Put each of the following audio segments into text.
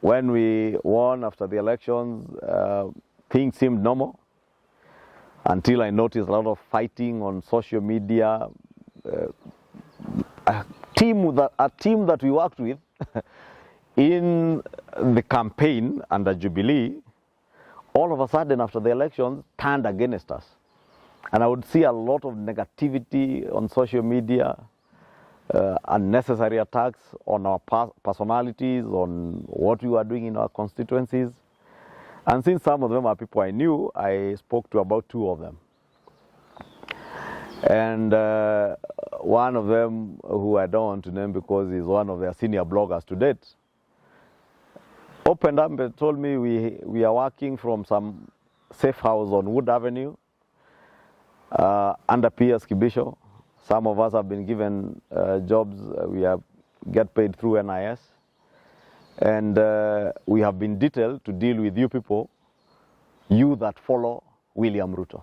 when we won after the elections, things seemed normal until I noticed a lot of fighting on social media. A team that we worked with in the campaign under Jubilee, all of a sudden after the elections turned against us. And I would see a lot of negativity on social media, unnecessary attacks on our personalities, on what we were doing in our constituencies. And since some of them are people I knew, I spoke to about 2 of them. And one of them, who I don't want to name because he's one of their senior bloggers to date, opened up and told me we are working from some safe house on Wood Avenue under PS Kibisho. Some of us have been given jobs. We get paid through NIS. And we have been detailed to deal with you people, you that follow William Ruto.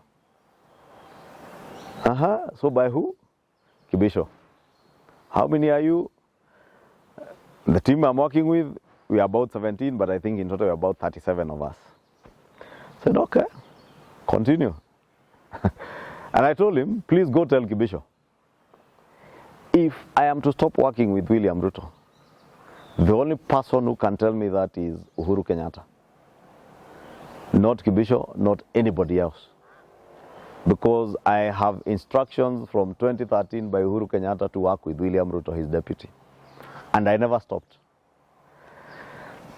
So by who? Kibisho. How many are you? The team I'm working with, we are about 17, but I think in total we're about 37 of us. I said, okay, continue. And I told him, please go tell Kibisho, if I am to stop working with William Ruto, the only person who can tell me that is Uhuru Kenyatta. Not Kibisho, not anybody else. Because I have instructions from 2013 by Uhuru Kenyatta to work with William Ruto, his deputy. And I never stopped.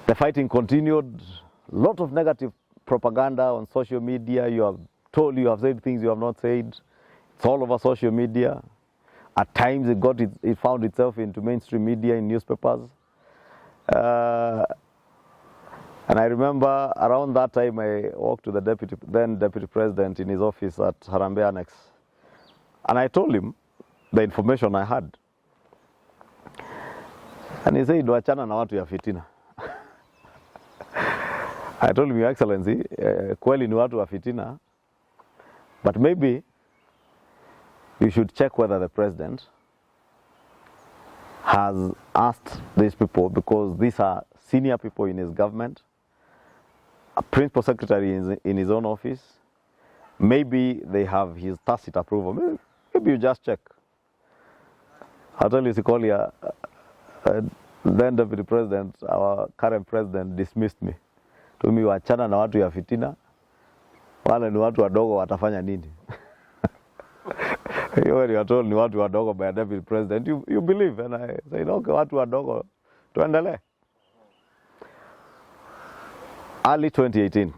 The fighting continued. A lot of negative propaganda on social media. You have said things you have not said. It's all over social media. At times it found itself into mainstream media, in newspapers. And I remember around that time I walked to the then deputy president in his office at Harambee Annex. And I told him the information I had. And he said, wachana na watu ya fitina. I told him, Your Excellency, kweli ni watu wa fitina, but maybe you should check whether the president has asked these people, because these are senior people in his government, a principal secretary in his own office. Maybe they have his tacit approval. Maybe you just check. I'll tell you, Sikolia, then deputy president, our current president, dismissed me. Told me, wachana na watu ya fitina, wale ni watu wadogo watafanya nini? When you are told ni watu wadogo by a deputy president, you believe. And I said, okay, watu wadogo, tuendelee. Early 2018,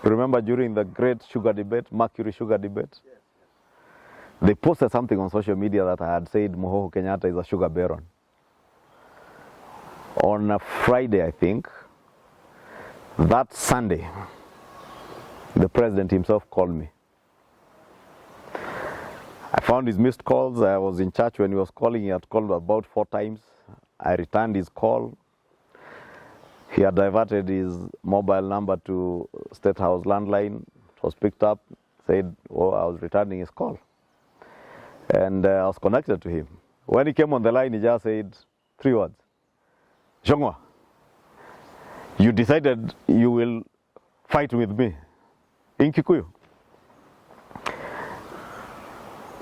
you remember during the great sugar debate, Mercury sugar debate, they posted something on social media that I had said Uhuru Kenyatta is a sugar baron. On a Friday, I think, that Sunday, the president himself called me. I found his missed calls. I was in church when he was calling. He had called about 4 times. I returned his call. He had diverted his mobile number to State House landline. It was picked up, said, oh, I was returning his call. And I was connected to him. When he came on the line, he just said 3 words. Ichungwah, you decided you will fight with me in Kikuyu.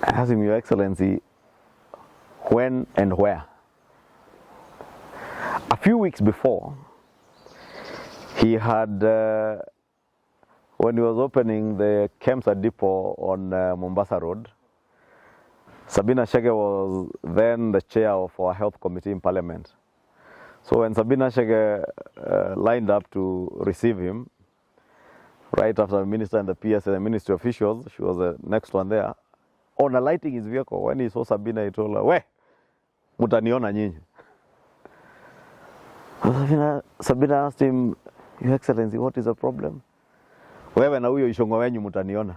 I asked him, Your Excellency, when and where? A few weeks before, he had, when he was opening the Kemsa depot on Mombasa Road, Sabina Chege was then the chair of our health committee in Parliament. So when Sabina Chege lined up to receive him, right after the minister and the PS and the ministry officials, she was the next one there, on alighting his vehicle, when he saw Sabina, he told her, we, mutaniona nyinyi. Sabina asked him, Your Excellency, what is the problem? Wewe na huyo Ichungwah wenyu mutaniona.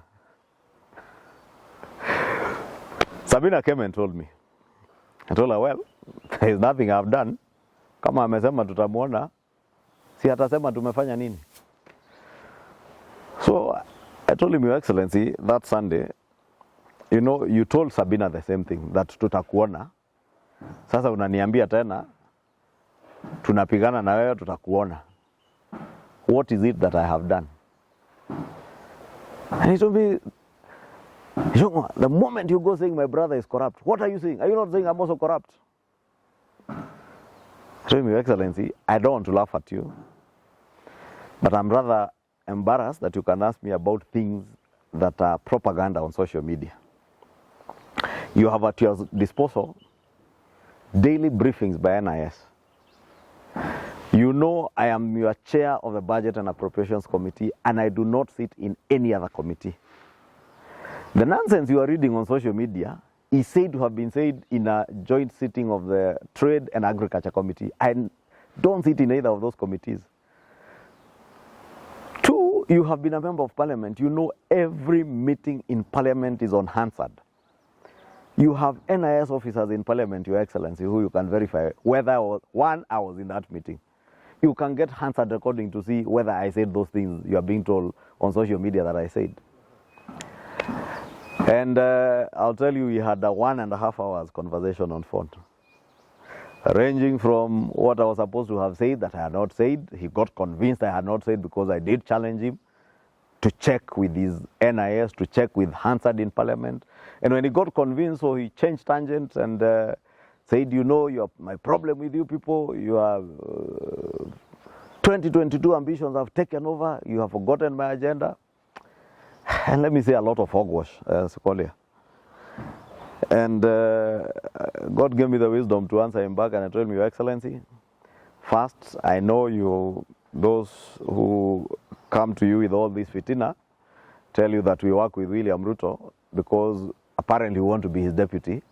Sabina came and told me. I told her, well, there is nothing I've done. Kama amesema tutamuona, si atasema tumefanya nini? So I told him, Your Excellency, that Sunday, you know, you told Sabina the same thing, that tutakuona. Sasa unaniambia tena, tunapigana na wewe, tutakuona. What is it that I have done? And he told me, Ichungwah, the moment you go saying my brother is corrupt, what are you saying? Are you not saying I'm also corrupt? I told him, Your Excellency, I don't want to laugh at you, but I'm rather embarrassed that you can ask me about things that are propaganda on social media. You have at your disposal daily briefings by NIS. You know I am your chair of the Budget and Appropriations Committee, and I do not sit in any other committee. The nonsense you are reading on social media is said to have been said in a joint sitting of the Trade and Agriculture Committee. I don't sit in either of those committees. Two, you have been a member of parliament. You know every meeting in parliament is on Hansard. You have NIS officers in parliament, Your Excellency, who you can verify whether I was in that meeting. You can get Hansard recording to see whether I said those things you are being told on social media that I said. And I'll tell you, we had a 1.5 hours conversation on phone, ranging from what I was supposed to have said that I had not said. He got convinced I had not said because I did challenge him, to check with his NIS, to check with Hansard in parliament. And when he got convinced, so he changed tangents and said, you know, my problem with you people, your 2022 ambitions have taken over, you have forgotten my agenda. And let me say a lot of hogwash, Sokolia. And God gave me the wisdom to answer him back, and I told him, Your Excellency, first, I know those who come to you with all this fitina tell you that we work with William Ruto because apparently we want to be his deputy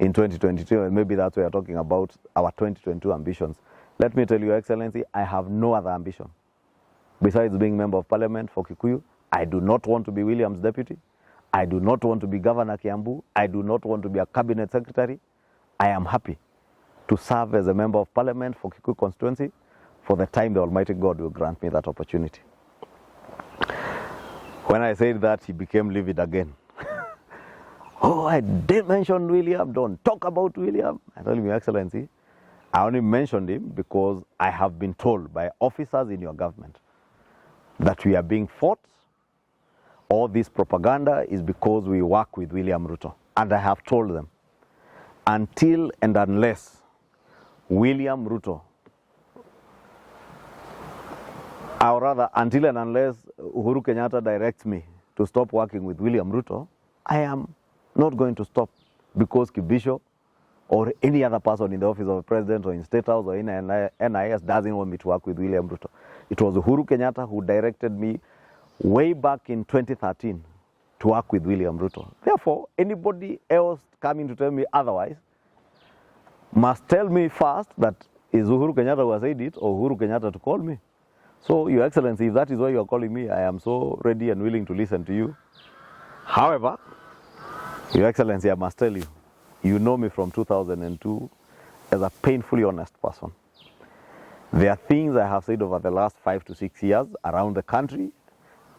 in 2022, and maybe that's why we're talking about our 2022 ambitions. Let me tell you, Your Excellency, I have no other ambition. Besides being member of parliament for Kikuyu, I do not want to be William's deputy. I do not want to be Governor Kiambu. I do not want to be a cabinet secretary. I am happy to serve as a member of parliament for Kikuyu constituency for the time the Almighty God will grant me that opportunity. When I said that, he became livid again. Oh, I didn't mention William. Don't talk about William. I told him, Your Excellency, I only mentioned him because I have been told by officers in your government that we are being fought. All this propaganda is because we work with William Ruto. And I have told them, until and unless William Ruto, or rather, until and unless Uhuru Kenyatta directs me to stop working with William Ruto, I am not going to stop because Kibisho or any other person in the office of the president or in State House or in NIS doesn't want me to work with William Ruto. It was Uhuru Kenyatta who directed me way back in 2013 to work with William Ruto. Therefore, anybody else coming to tell me otherwise must tell me first that is Uhuru Kenyatta who has said it or Uhuru Kenyatta to call me. So, Your Excellency, if that is why you are calling me, I am so ready and willing to listen to you. However, Your Excellency, I must tell you, you know me from 2002 as a painfully honest person. There are things I have said over the last 5 to 6 years around the country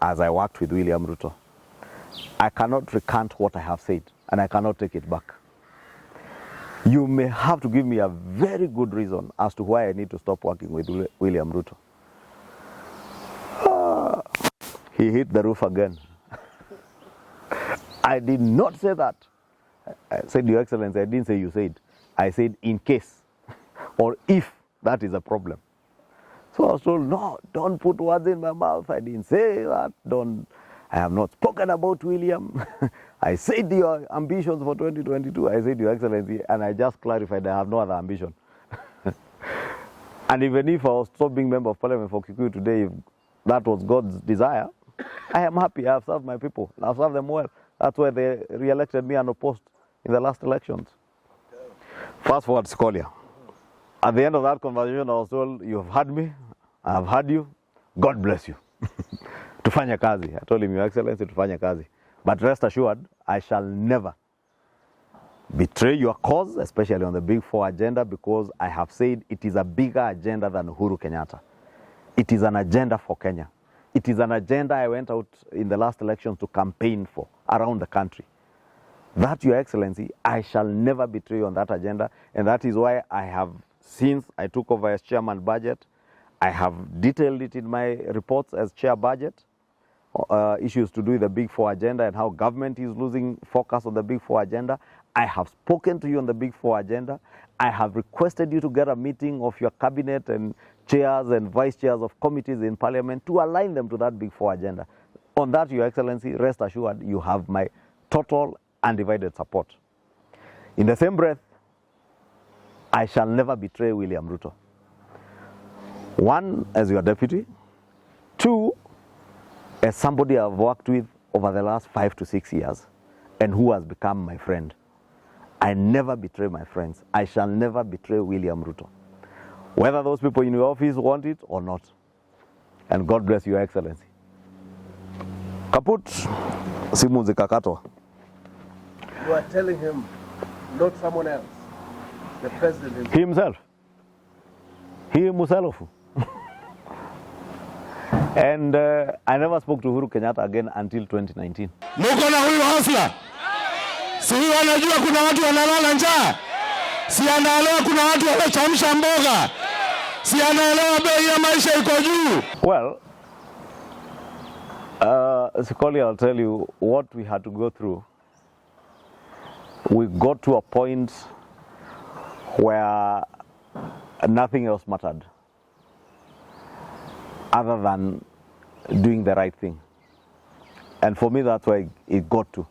as I worked with William Ruto. I cannot recant what I have said, and I cannot take it back. You may have to give me a very good reason as to why I need to stop working with William Ruto. He hit the roof again. I did not say that. I said, Your Excellency, I didn't say you said. I said in case or if that is a problem. So I was told, no, don't put words in my mouth. I didn't say that. I have not spoken about William. I said your ambitions for 2022. I said, Your Excellency, and I just clarified I have no other ambition. And even if I was still being member of parliament for Kikuyu today, if that was God's desire, I am happy. I have served my people. I have served them well. That's why they re-elected me unopposed in the last elections. Fast forward, Scolia. At the end of that conversation, I was told, you have heard me, I have heard you, God bless you. Tufanya kazi. I told him, Your Excellency, tufanya kazi. But rest assured, I shall never betray your cause, especially on the Big Four agenda, because I have said it is a bigger agenda than Uhuru Kenyatta. It is an agenda for Kenya. It is an agenda I went out in the last election to campaign for around the country. That, Your Excellency, I shall never betray you on that agenda, and that is why I have since I took over as chairman budget. I have detailed it in my reports as chair budget, issues to do with the Big Four agenda and how government is losing focus on the Big Four agenda. I have spoken to you on the Big Four agenda. I have requested you to get a meeting of your cabinet and chairs and vice chairs of committees in parliament to align them to that Big Four agenda. On that, Your Excellency, rest assured you have my total undivided support. In the same breath, I shall never betray William Ruto. One, as your deputy. Two, as somebody I've worked with over the last 5 to 6 years and who has become my friend. I never betray my friends. I shall never betray William Ruto. Whether those people in your office want it or not. And God bless Your Excellency. Kaput, simu zikakatwa. You are telling him, not someone else, the president himself. He himself. And I never spoke to Uhuru Kenyatta again until 2019. Muko na huyu hasla. Si huyu anajua kuna watu wanalala njaa. Si anaelewa kuna watu wanachamsha mboga. Si anaelewa bei ya maisha iko juu. Well, Sikoli, I'll tell you what we had to go through. We got to a point where nothing else mattered other than doing the right thing. And for me, that's why it got to.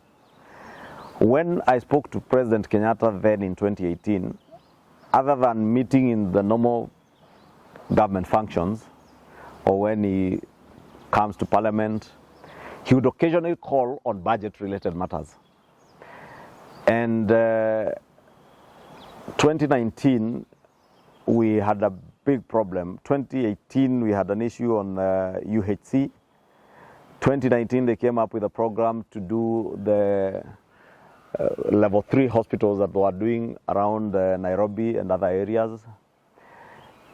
When I spoke to President Kenyatta then in 2018, other than meeting in the normal government functions, or when he comes to parliament, he would occasionally call on budget-related matters. And 2019, we had a big problem. 2018, we had an issue on UHC. 2019, they came up with a program to do the level 3 hospitals that they were doing around Nairobi and other areas.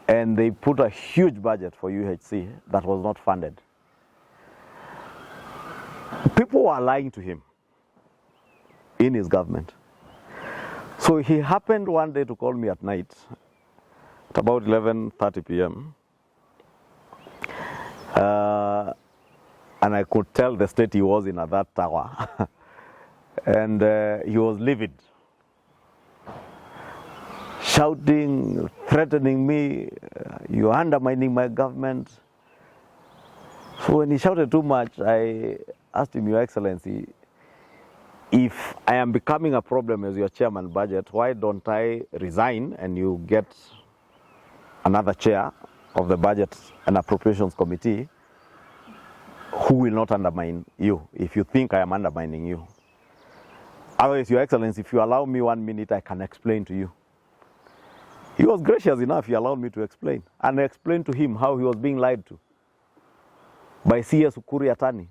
And they put a huge budget for UHC that was not funded. People were lying to him in his government. So he happened one day to call me at night at about 11:30 p.m. And I could tell the state he was in at that hour. And he was livid, shouting, threatening me, you're undermining my government. So when he shouted too much, I asked him, Your Excellency, if I am becoming a problem as your chairman budget, why don't I resign and you get another chair of the Budget and Appropriations Committee who will not undermine you if you think I am undermining you. Otherwise, Your Excellency, if you allow me 1 minute, I can explain to you. He was gracious enough, he allowed me to explain. And I explained to him how he was being lied to by CS Ukuri Atani.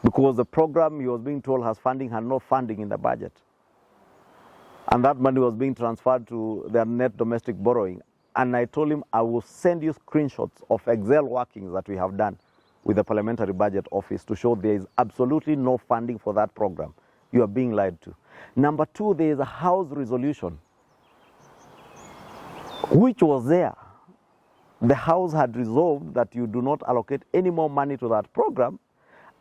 Because the program he was being told has funding had no funding in the budget. And that money was being transferred to their net domestic borrowing. And I told him I will send you screenshots of Excel workings that we have done with the Parliamentary Budget Office to show there is absolutely no funding for that program. You are being lied to. Number two, there is a House resolution which was there. The House had resolved that you do not allocate any more money to that program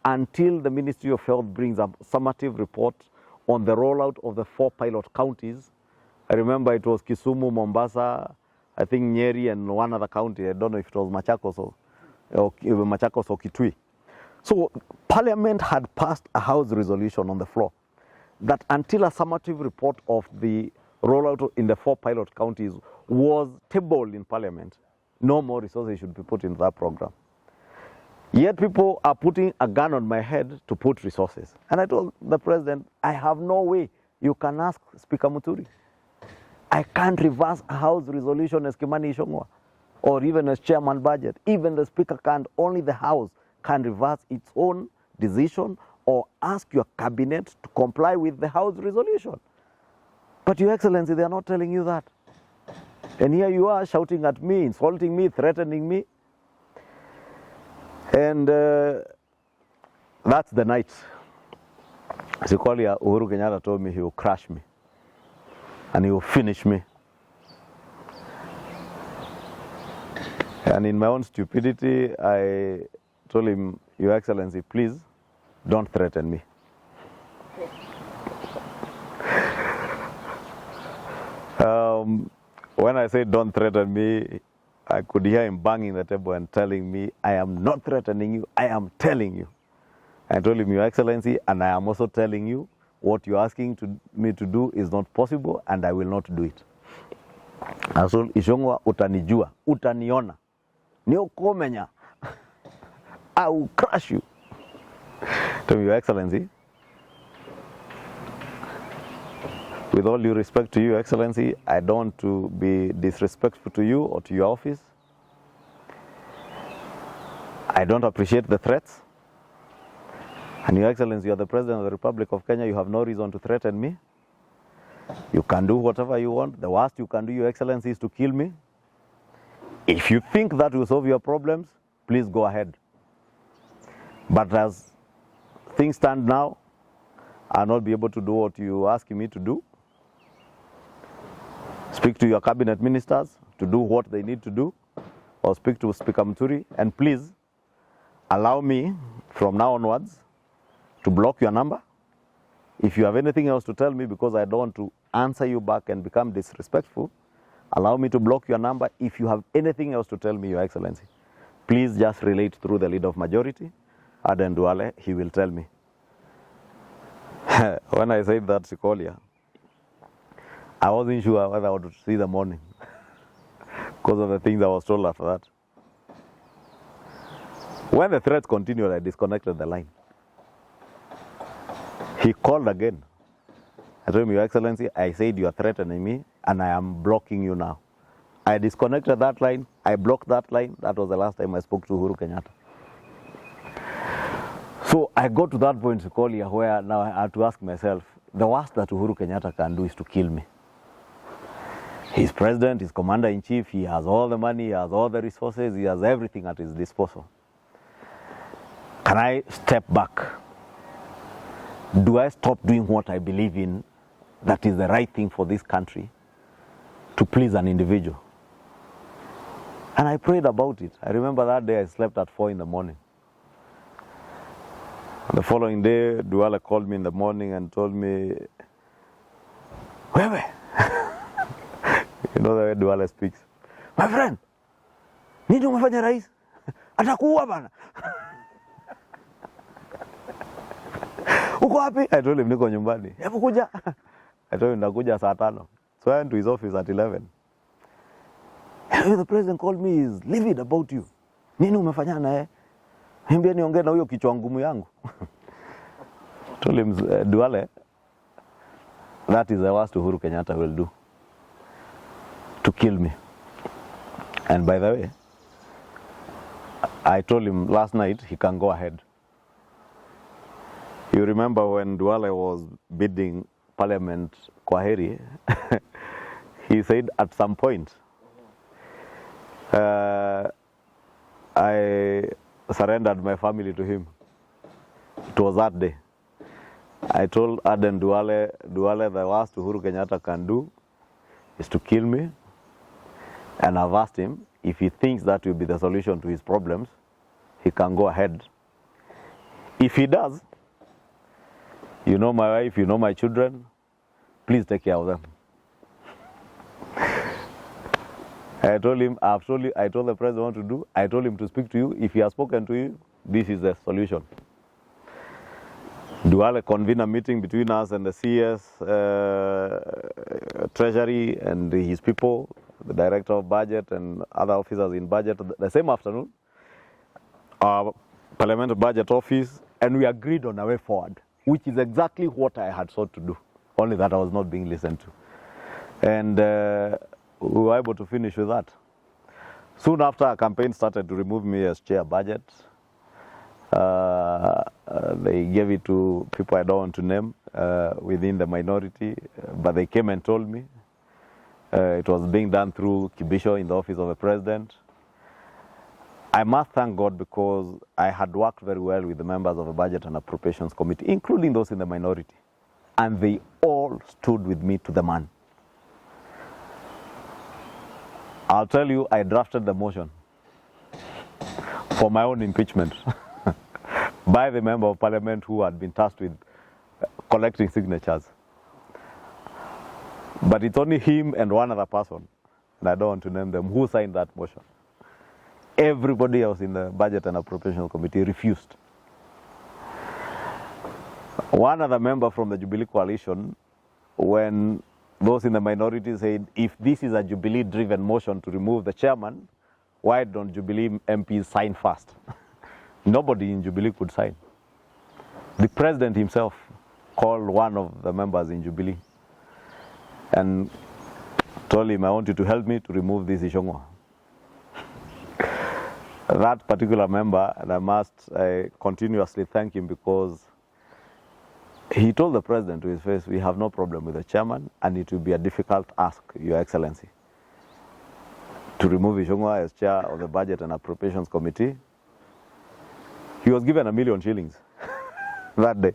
until the Ministry of Health brings a summative report on the rollout of the 4 pilot counties. I remember it was Kisumu, Mombasa, I think Nyeri and one other county. I don't know if it was Machakos or Kitui. So Parliament had passed a House resolution on the floor that until a summative report of the rollout in the 4 pilot counties was tabled in Parliament, no more resources should be put into that program. Yet people are putting a gun on my head to put resources. And I told the president, I have no way. You can ask Speaker Muturi. I can't reverse a House resolution as Kimani Ichungwah or even as chairman budget. Even the Speaker can't. Only the House can reverse its own decision or ask your cabinet to comply with the House resolution. But Your Excellency, they are not telling you that. And here you are shouting at me, insulting me, threatening me. And that's the night. Sikolia Uhuru Kenyatta told me he will crush me and he will finish me. And in my own stupidity, I told him, Your Excellency, please don't threaten me. When I said don't threaten me, I could hear him banging the table and telling me, I am not threatening you, I am telling you. I told him, Your Excellency, and I am also telling you, what you're asking me to do is not possible, and I will not do it. I told Ichungwah, utanijua, utaniona, niokomenya, I will crush you. To Your Excellency, with all due respect to you, Your Excellency, I don't want to be disrespectful to you or to your office. I don't appreciate the threats. And Your Excellency, you are the President of the Republic of Kenya. You have no reason to threaten me. You can do whatever you want. The worst you can do, Your Excellency, is to kill me. If you think that will solve your problems, please go ahead. But as things stand now, I'll not be able to do what you're asking me to do. Speak to your cabinet ministers to do what they need to do, or speak to Speaker Muturi, and please allow me from now onwards to block your number. If you have anything else to tell me, because I don't want to answer you back and become disrespectful, allow me to block your number. If you have anything else to tell me, Your Excellency, please just relate through the Leader of Majority, Aden Duale. He will tell me. When I said that to Kolia, I wasn't sure whether I would see the morning because of the things I was told after that. When the threats continued, I disconnected the line. He called again. I told him, Your Excellency, I said you are threatening me and I am blocking you now. I disconnected that line. I blocked that line. That was the last time I spoke to Uhuru Kenyatta. So I got to that point, Kolia, where now I had to ask myself, the worst that Uhuru Kenyatta can do is to kill me. He's president, he's commander-in-chief, he has all the money, he has all the resources, he has everything at his disposal. Can I step back? Do I stop doing what I believe in that is the right thing for this country to please an individual? And I prayed about it. I remember that day I slept at 4 in the morning. The following day, Duale called me in the morning and told me, Wewe, you know the way Duale speaks. My friend, nini umefanya rais? Atakuua bana. Uko wapi? I told him niko nyumbani. Hebu kuja. I told him nakuja saa 5. So I went to his office at 11. And the president called me, he's livid about you. Nini umefanya naye? Niambia niongee na huyo kichwa ngumu yangu. Told him, Duale, that is the worst Uhuru Kenyatta will do. To kill me. And by the way, I told him last night he can go ahead. You remember when Duale was bidding Parliament Kwaheri, he said at some point, I surrendered my family to him. It was that day. I told Aden Duale, the worst Uhuru Kenyatta can do is to kill me. And I've asked him, if he thinks that will be the solution to his problems, he can go ahead. If he does, you know my wife, you know my children, please take care of them. I told him, I told the president what to do. I told him to speak to you. If he has spoken to you, this is the solution. Duale convened a meeting between us and the CS, Treasury and his people, the Director of Budget and other officers in budget the same afternoon, our Parliament Budget Office, and we agreed on a way forward, which is exactly what I had sought to do, only that I was not being listened to. And we were able to finish with that. Soon after, our campaign started to remove me as chair budget. They gave it to people I don't want to name within the minority, but they came and told me. It was being done through Kibisho in the office of the president. I must thank God because I had worked very well with the members of the Budget and Appropriations Committee, including those in the minority, and they all stood with me to the man. I'll tell you, I drafted the motion for my own impeachment by the member of parliament who had been tasked with collecting signatures. But it's only him and one other person, and I don't want to name them, who signed that motion. Everybody else in the Budget and Appropriations Committee refused. One other member from the Jubilee coalition, when those in the minority said, if this is a Jubilee-driven motion to remove the chairman, why don't Jubilee MPs sign first? Nobody in Jubilee could sign. The president himself called one of the members in Jubilee and told him, I want you to help me to remove this Ichungwah. That particular member, and I must continuously thank him, because he told the president to his face, we have no problem with the chairman, and it will be a difficult ask, Your Excellency, to remove Ichungwah as chair of the Budget and Appropriations Committee. He was given 1 million shillings that day.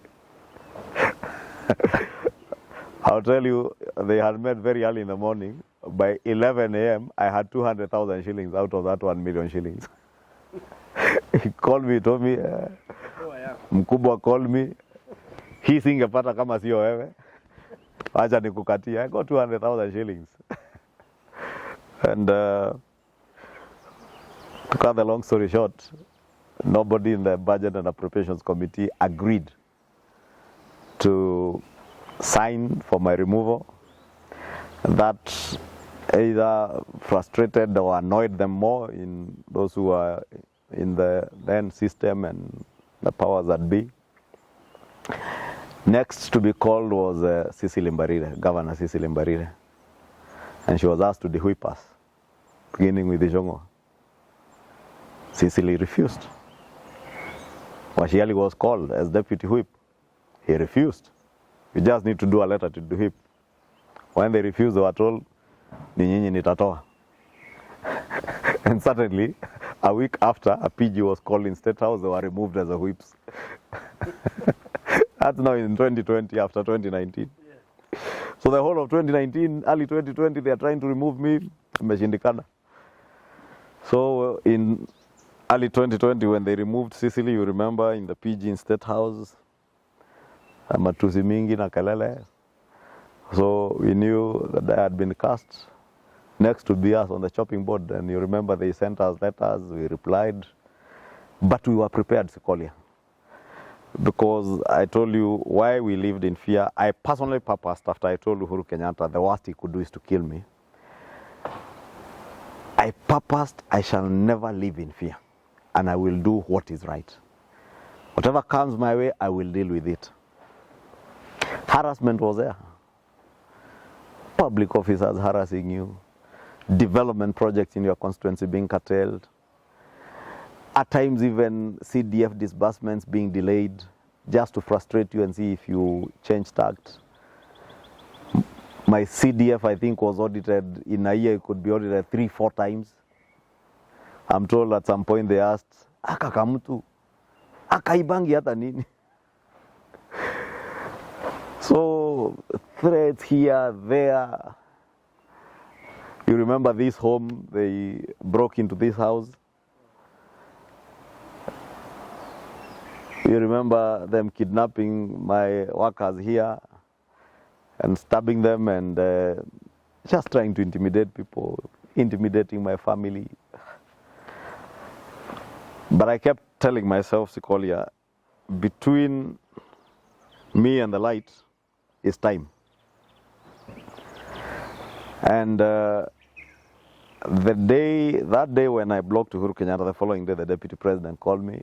I'll tell you, they had met very early in the morning. By 11 a.m., I had 200,000 shillings out of that 1 million shillings. He called me, told me, mkubwa called me, hii singepata kama sio wewe, acha nikukatia. I got 200,000 shillings. And to cut the long story short, nobody in the Budget and Appropriations Committee agreed to sign for my removal. That either frustrated or annoyed them more, in those who were in the then system and the powers that be. Next to be called was Cecily Mbarire, Governor Cecily Mbarire. And she was asked to de-whip us, beginning with Ichungwah. Cecily refused. Washiali was called as deputy whip. He refused. We just need to do a letter to de-whip. When they refused, they were told, ni nyinyi nitatoa. And suddenly, a week after, a PG was called in State House, they were removed as a whips. That's now in 2020, after 2019. Yeah. So the whole of 2019, early 2020, they are trying to remove me. Imeshindikana. So in early 2020, when they removed Cecily, you remember, in the PG in State House, matusi mingi na kelele. So we knew that they had been cast. Next to be us on the chopping board, and you remember they sent us letters, we replied, but we were prepared, Sikolia. Because I told you why we lived in fear. I personally purposed, after I told Uhuru Kenyatta the worst he could do is to kill me, I purposed I shall never live in fear, and I will do what is right. Whatever comes my way, I will deal with it. Harassment was there. Public officers harassing you, development projects in your constituency being curtailed, at times even CDF disbursements being delayed just to frustrate you and see if you change tact. My CDF, I think, was audited in a year. It could be audited 3-4 times. I'm told at some point they asked, aka kamutu, akaibangi hata nini? So threats here, there. You remember this home, they broke into this house. You remember them kidnapping my workers here and stabbing them and just trying to intimidate people, intimidating my family. But I kept telling myself, Sikolia, between me and the light is time. And that day when I blocked Uhuru Kenyatta, the following day the deputy president called me.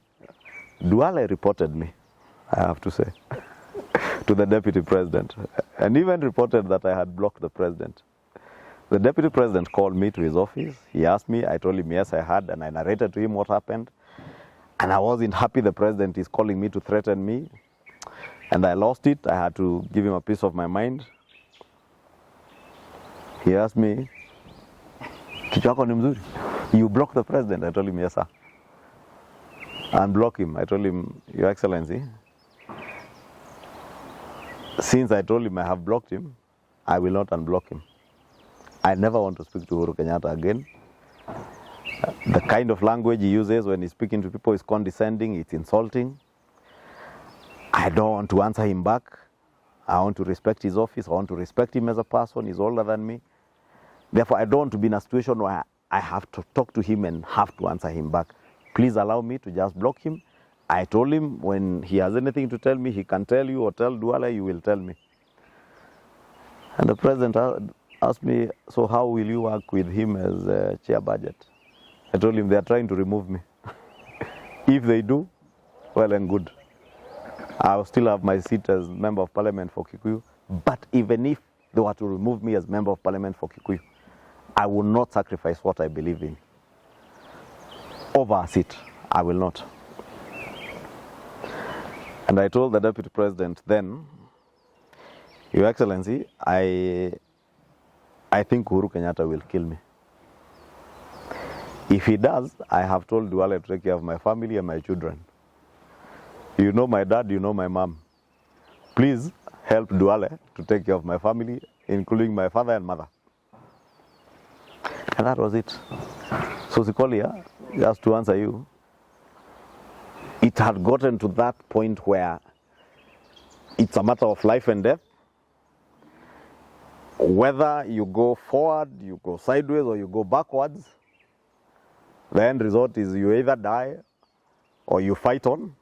Duale reported me, I have to say, to the deputy president, and even reported that I had blocked the president. The deputy president called me to his office. He asked me, I told him yes, I had, and I narrated to him what happened. And I wasn't happy the president is calling me to threaten me. And I lost it. I had to give him a piece of my mind. He asked me, kichwa yako ni mzuri? You block the president? I told him, yes, sir. Unblock him. I told him, Your Excellency, since I told him I have blocked him, I will not unblock him. I never want to speak to Uhuru Kenyatta again. The The kind of language he uses when he's speaking to people is condescending, it's insulting. I don't want to answer him back. I want to respect his office. I want to respect him as a person. He's older than me. Therefore, I don't want to be in a situation where I have to talk to him and have to answer him back. Please allow me to just block him. I told him when he has anything to tell me, he can tell you or tell Duale, you will tell me. And the president asked me, so how will you work with him as chair budget? I told him they are trying to remove me. If they do, well and good. I will still have my seat as member of parliament for Kikuyu. But even if they were to remove me as member of parliament for Kikuyu, I will not sacrifice what I believe in over a seat. I will not. And I told the deputy president then, Your Excellency, I think Uhuru Kenyatta will kill me. If he does, I have told Duale to take care of my family and my children. You know my dad, you know my mom. Please help Duale to take care of my family, including my father and mother. And that was it. So Sikolia, just to answer you, it had gotten to that point where it's a matter of life and death. Whether you go forward, you go sideways, or you go backwards, the end result is you either die or you fight on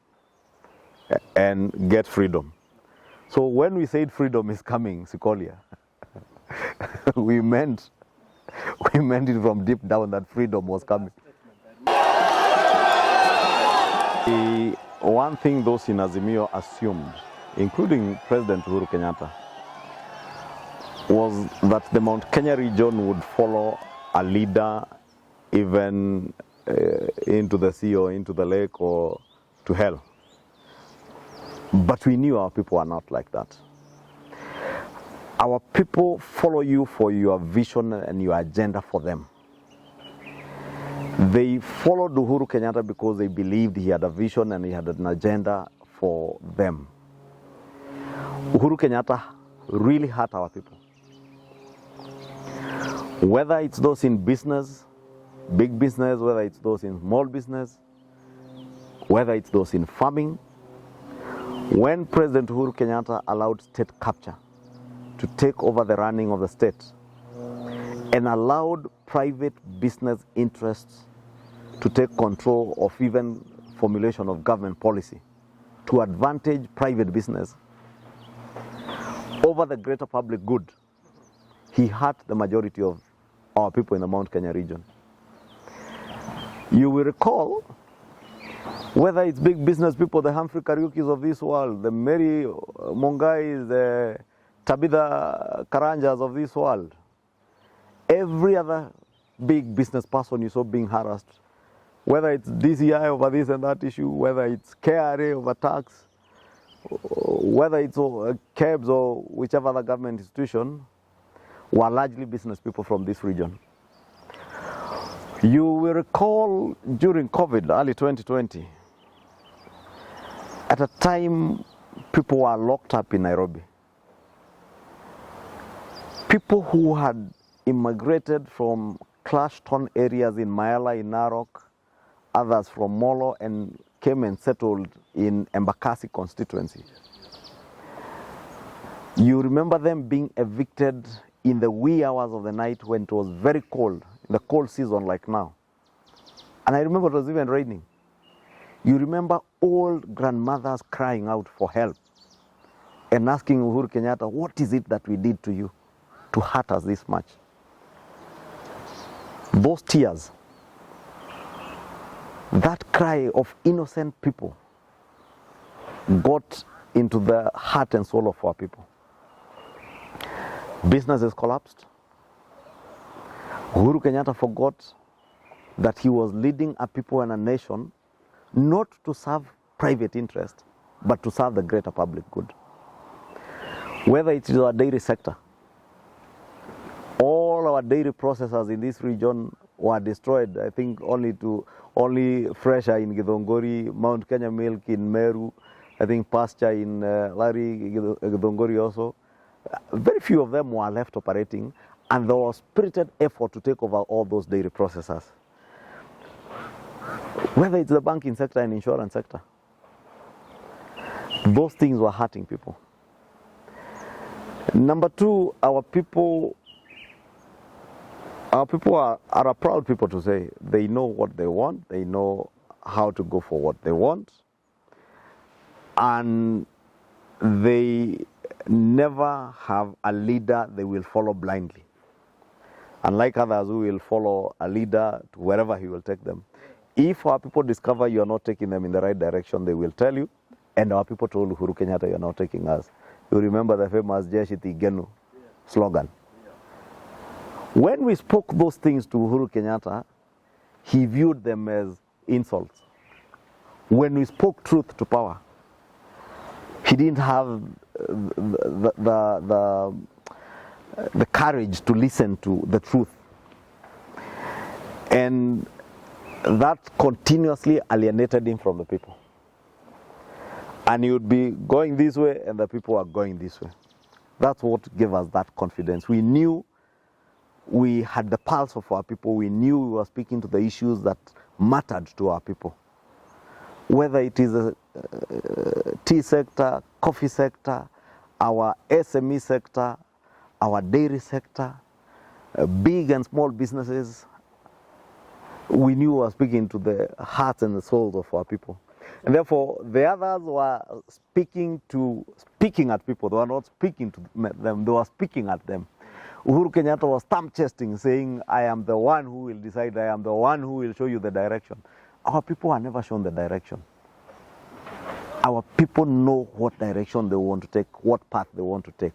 and get freedom. So when we said freedom is coming, Sikolia, we meant it from deep down that freedom was coming. One thing those in Azimio assumed, including President Uhuru Kenyatta, was that the Mount Kenya region would follow a leader even into the sea or into the lake or to hell. But we knew our people are not like that. Our people follow you for your vision and your agenda for them. They followed Uhuru Kenyatta because they believed he had a vision and he had an agenda for them. Uhuru Kenyatta really hurt our people. Whether it's those in business, big business, whether it's those in small business, whether it's those in farming, when President Uhuru Kenyatta allowed state capture to take over the running of the state and allowed private business interests to take control of even formulation of government policy to advantage private business over the greater public good, he hurt the majority of our people in the Mount Kenya region. You will recall, whether it's big business people, the Humphrey Kariukis of this world, the Mary Mongais, the Tabitha Karanjas of this world, every other big business person you saw being harassed, whether it's DCI over this and that issue, whether it's KRA over tax, whether it's KEBS or whichever other government institution, were largely business people from this region. You will recall during COVID, early 2020, at a time people were locked up in Nairobi. People who had immigrated from clash-torn areas in Mayala, in Narok, others from Molo, and came and settled in Embakasi constituency. You remember them being evicted in the wee hours of the night when it was very cold, in the cold season like now. And I remember it was even raining. You remember old grandmothers crying out for help and asking Uhuru Kenyatta, what is it that we did to you to hurt us this much? Those tears, that cry of innocent people got into the heart and soul of our people. Businesses collapsed. Uhuru Kenyatta forgot that he was leading a people and a nation not to serve private interest, but to serve the greater public good. Whether it is our dairy sector, all our dairy processors in this region were destroyed. I think only Fresher in Githongori, Mount Kenya Milk in Meru, I think Pasture in Lari, Githongori also. Very few of them were left operating, and there was spirited effort to take over all those dairy processors. whether it's the banking sector and insurance sector. Those things were hurting people. Number two, our people are a proud people to say they know what they want, they know how to go for what they want, and they never have a leader they will follow blindly. Unlike others who will follow a leader to wherever he will take them. If our people discover you are not taking them in the right direction, they will tell you. And our people told Uhuru Kenyatta, you are not taking us. You remember the famous Jeshi Tigenu slogan. When we spoke those things to Uhuru Kenyatta, he viewed them as insults. When we spoke truth to power, he didn't have the courage to listen to the truth. And that continuously alienated him from the people. And he would be going this way and the people are going this way. That's what gave us that confidence. We knew we had the pulse of our people. We knew we were speaking to the issues that mattered to our people. Whether it is a tea sector, coffee sector, our SME sector, our dairy sector, big and small businesses, we knew we were speaking to the hearts and the souls of our people. And therefore, the others were speaking at people. They were not speaking to them, they were speaking at them. Uhuru Kenyatta was thumb-chesting, saying, I am the one who will decide, I am the one who will show you the direction. Our people are never shown the direction. Our people know what direction they want to take, what path they want to take.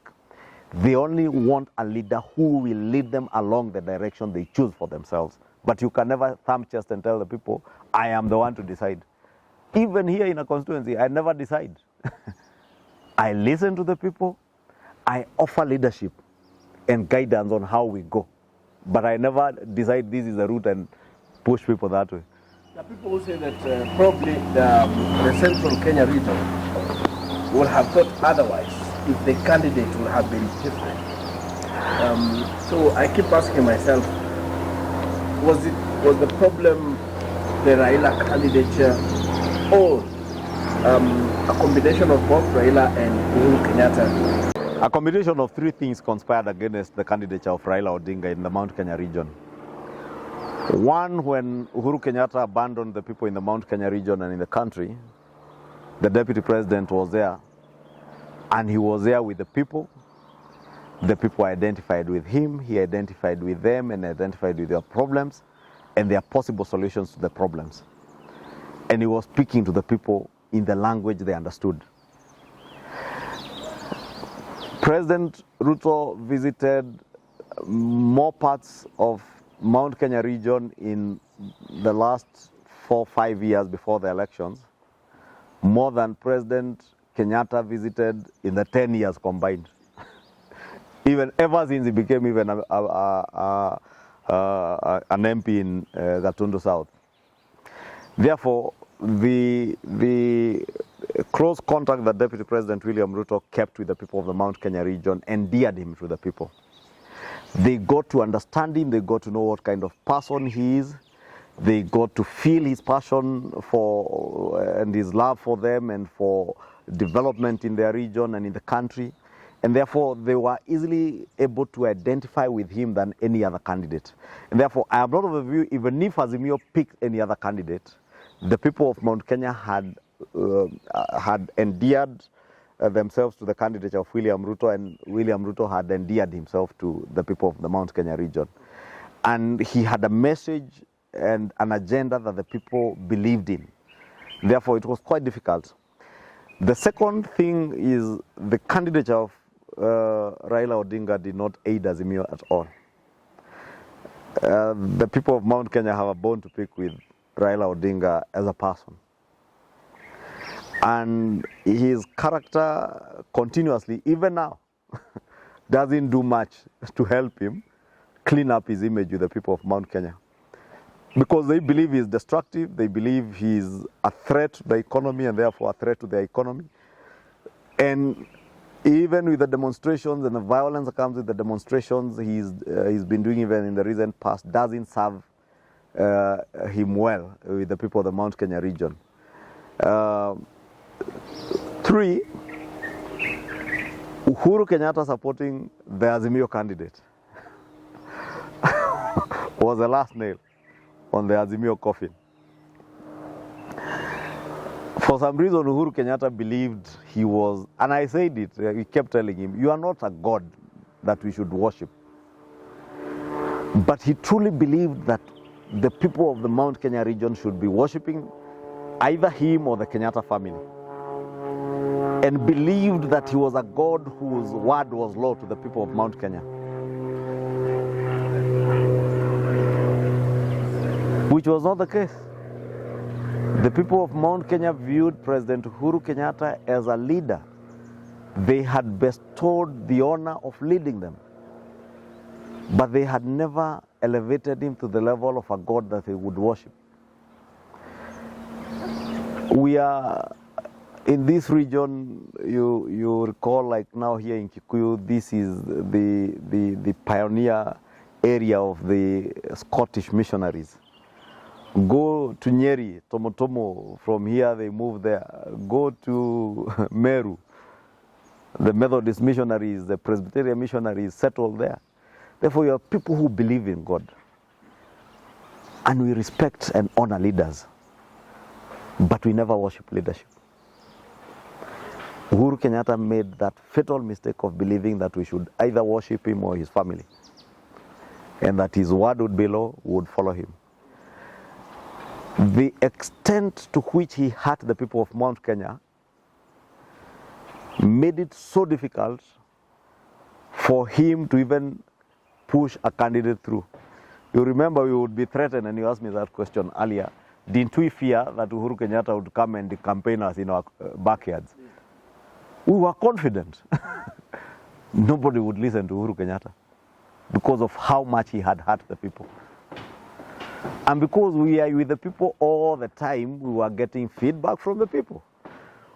They only want a leader who will lead them along the direction they choose for themselves. But you can never thumb-chest and tell the people, I am the one to decide. Even here in a constituency, I never decide. I listen to the people, I offer leadership and guidance on how we go. But I never decide this is the route and push people that way. The people will say that probably the central Kenya region would have thought otherwise if the candidate would have been different. So I keep asking myself, was the problem the Raila candidature or a combination of both Raila and Uhuru Kenyatta? A combination of three things conspired against the candidature of Raila Odinga in the Mount Kenya region. One, when Uhuru Kenyatta abandoned the people in the Mount Kenya region and in the country, the deputy president was there, and he was there with the people. The people identified with him, he identified with them and identified with their problems and their possible solutions to the problems. And he was speaking to the people in the language they understood. President Ruto visited more parts of Mount Kenya region in the last 4-5 years before the elections, more than President Kenyatta visited in the 10 years combined. Even ever since he became even an MP in Gatundu South. Therefore, the close contact that Deputy President William Ruto kept with the people of the Mount Kenya region endeared him to the people. They got to understand him, they got to know what kind of person he is, they got to feel his passion for and his love for them and for development in their region and in the country. And therefore, they were easily able to identify with him than any other candidate. And therefore, I am not of the view, even if Azimio picked any other candidate, the people of Mount Kenya had endeared themselves to the candidature of William Ruto, and William Ruto had endeared himself to the people of the Mount Kenya region. And he had a message and an agenda that the people believed in. Therefore, it was quite difficult. The second thing is the candidature of Raila Odinga did not aid Azimio at all. The people of Mount Kenya have a bone to pick with Raila Odinga as a person. And his character continuously, even now, doesn't do much to help him clean up his image with the people of Mount Kenya. Because they believe he's destructive, they believe he's a threat to the economy and therefore a threat to their economy. And even with the demonstrations and the violence that comes with the demonstrations he's been doing even in the recent past doesn't serve him well with the people of the Mount Kenya region. 3, Uhuru Kenyatta supporting the Azimio candidate was the last nail on the Azimio coffin. For some reason, Uhuru Kenyatta believed he was, and I said it, we kept telling him, you are not a god that we should worship. But he truly believed that the people of the Mount Kenya region should be worshipping either him or the Kenyatta family, and believed that he was a god whose word was law to the people of Mount Kenya. Which was not the case. The people of Mount Kenya viewed President Uhuru Kenyatta as a leader. They had bestowed the honor of leading them, but they had never elevated him to the level of a god that they would worship. We are in this region, you recall, like now here in Kikuyu, this is the pioneer area of the Scottish missionaries. Go to Nyeri, Tomotomo, from here they move there. Go to Meru, the Methodist missionaries, the Presbyterian missionaries settled there. Therefore, you have people who believe in God. And we respect and honor leaders, but we never worship leadership. Uhuru Kenyatta made that fatal mistake of believing that we should either worship him or his family, and that his word would be law, would follow him. The extent to which he hurt the people of Mount Kenya made it so difficult for him to even push a candidate through. You remember we would be threatened, and you asked me that question earlier. Didn't we fear that Uhuru Kenyatta would come and campaign us in our backyards? We were confident. Nobody would listen to Uhuru Kenyatta because of how much he had hurt the people. And because we are with the people all the time, we were getting feedback from the people.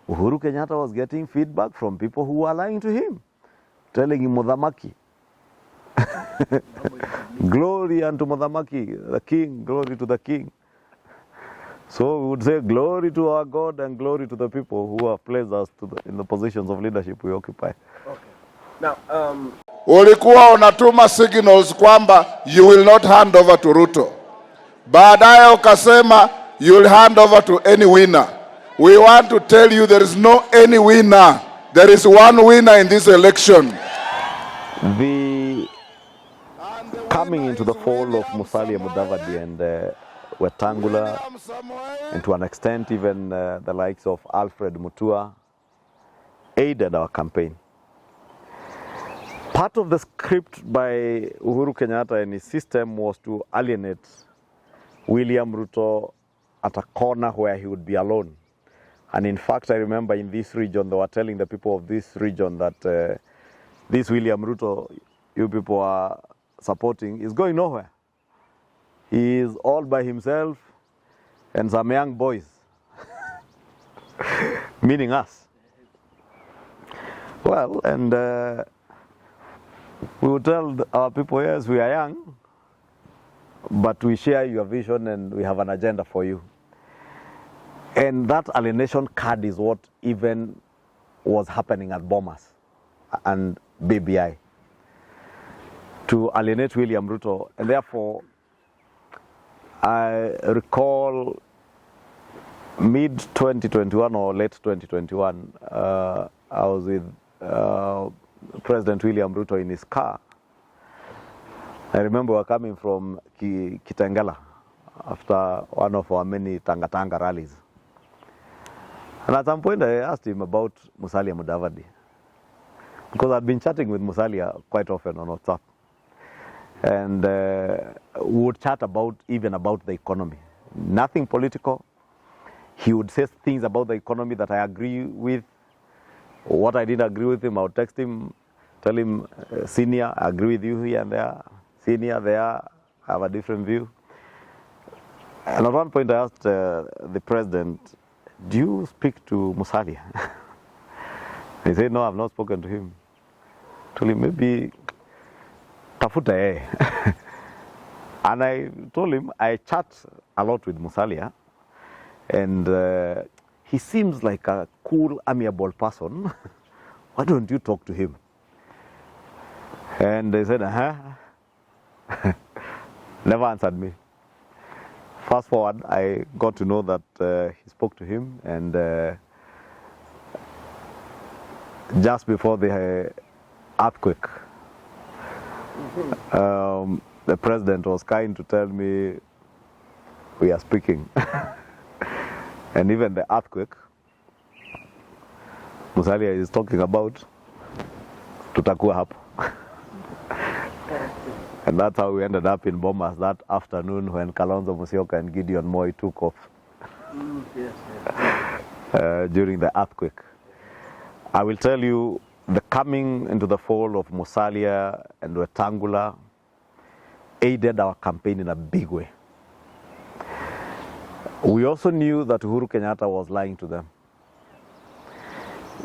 Uhuru Kenyatta was getting feedback from people who were lying to him, telling him, Mudhamaki, glory unto Mudhamaki, the king, glory to the king. So we would say glory to our God and glory to the people who have placed us in the positions of leadership we occupy. Okay. Now, ulikuwa unatuma signals kwamba you will not hand over to Ruto. Baadaye ukasema you will hand over to any winner. We want to tell you there is no any winner. There is one winner in this election. The coming into the fold of Musalia Mudavadi and Wetangula, and to an extent even the likes of Alfred Mutua, aided our campaign. Part of the script by Uhuru Kenyatta and his system was to alienate William Ruto at a corner where he would be alone. And in fact, I remember in this region, they were telling the people of this region that this William Ruto you people are supporting is going nowhere. He is all by himself and some young boys, meaning us. Well, and we would tell our people, yes, we are young, but we share your vision and we have an agenda for you. And that alienation card is what even was happening at Bomas and BBI, to alienate William Ruto. And therefore, I recall mid-2021 or late 2021, I was with President William Ruto in his car. I remember we were coming from Kitengela after one of our many Tanga rallies. And at some point I asked him about Musalia Mudavadi, because I'd been chatting with Musalia quite often on WhatsApp. And we would chat even about the economy. Nothing political. He would say things about the economy that I agree with. What I didn't agree with him, I would text him, tell him, senior, I agree with you here and there. Senior, there, I have a different view. And at one point I asked the president, do you speak to Musalia? He said, no, I've not spoken to him. I told him, maybe tafuta And I told him I chat a lot with Musalia, and he seems like a cool, amiable person. Why don't you talk to him? And they said, never answered me. Fast forward, I got to know that he spoke to him, and just before the earthquake, the president was kind to tell me, we are speaking. And even the earthquake, Musalia is talking about, tutakuwa hapo. And that's how we ended up in Bomas that afternoon when Kalonzo Musyoka and Gideon Moi took off during the earthquake. I will tell you, the coming into the fold of Musalia and Wetangula aided our campaign in a big way. We also knew that Uhuru Kenyatta was lying to them.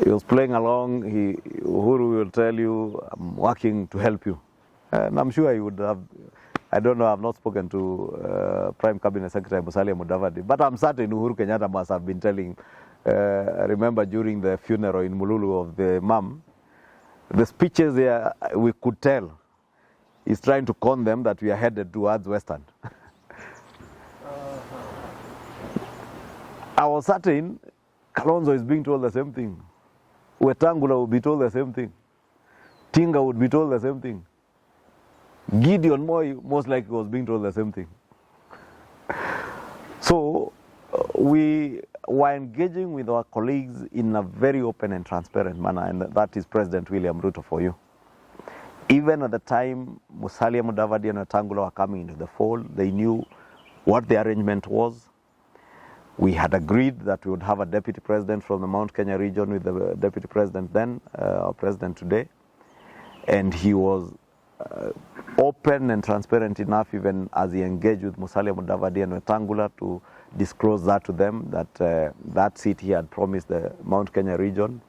He was playing along. Uhuru will tell you, I'm working to help you. And I'm sure he would have, I don't know, I've not spoken to Prime Cabinet Secretary Musalia Mudavadi, but I'm certain Uhuru Kenyatta must have been telling, I remember during the funeral in Mululu of the mom, the speeches there, we could tell, he's trying to con them that we are headed towards Western. I was certain Kalonzo is being told the same thing. Wetangula would be told the same thing. Tinga would be told the same thing. Gideon Moi most likely was being told the same thing. So we were engaging with our colleagues in a very open and transparent manner, and that is President William Ruto for you. Even at the time Musalia Mudavadi and Wetangula were coming into the fold, they knew what the arrangement was. We had agreed that we would have a deputy president from the Mount Kenya region with the deputy president then, our president today. And he was open and transparent enough, even as he engaged with Musalia Mudavadi and Wetangula, to disclose that to them, that that seat he had promised the Mount Kenya region.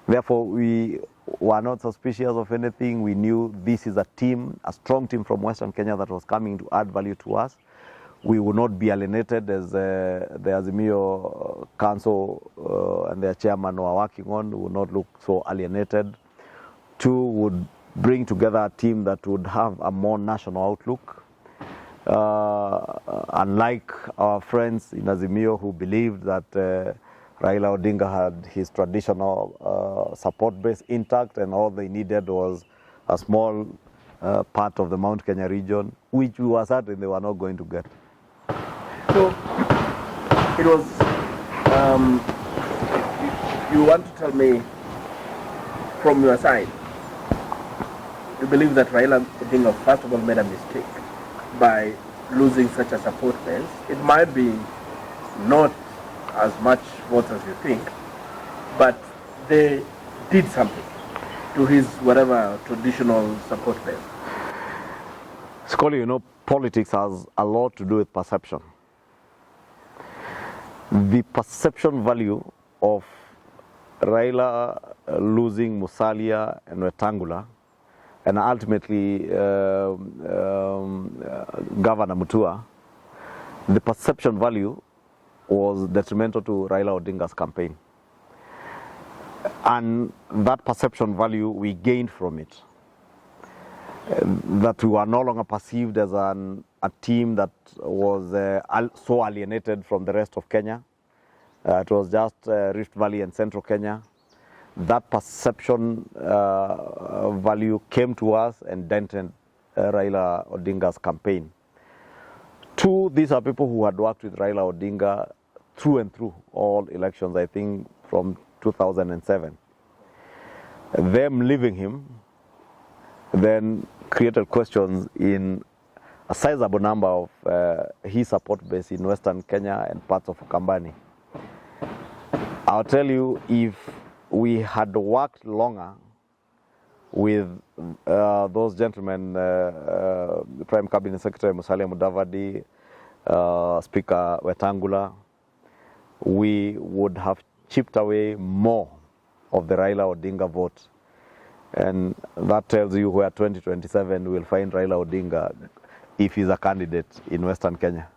Therefore, we were not suspicious of anything. We knew this is a team, a strong team from Western Kenya that was coming to add value to us. We would not be alienated, as the Azimio Council and their chairman were working on. We would not look so alienated. Two, would bring together a team that would have a more national outlook. Unlike our friends in Azimio who believed that Raila Odinga had his traditional support base intact and all they needed was a small part of the Mount Kenya region, which we were certain they were not going to get. So it was, you want to tell me from your side, you believe that Raila Odinga first of all made a mistake by losing such a support base. It might be not as much votes as you think, but they did something to his whatever traditional support base. Scully, you know, politics has a lot to do with perception. The perception value of Raila losing Musalia and Wetangula, and ultimately Governor Mutua, the perception value was detrimental to Raila Odinga's campaign. And that perception value we gained from it. That we were no longer perceived as a team that was so alienated from the rest of Kenya. It was just Rift Valley and Central Kenya. That perception value came to us and dented Raila Odinga's campaign. Two, these are people who had worked with Raila Odinga through and through all elections, I think from 2007. Them leaving him then created questions in a sizable number of his support base in Western Kenya and parts of Ukambani. I'll tell you, if we had worked longer with those gentlemen, Prime Cabinet Secretary Musalia Mudavadi, Speaker Wetangula, we would have chipped away more of the Raila Odinga vote. And that tells you where 2027 will find Raila Odinga if he's a candidate in Western Kenya.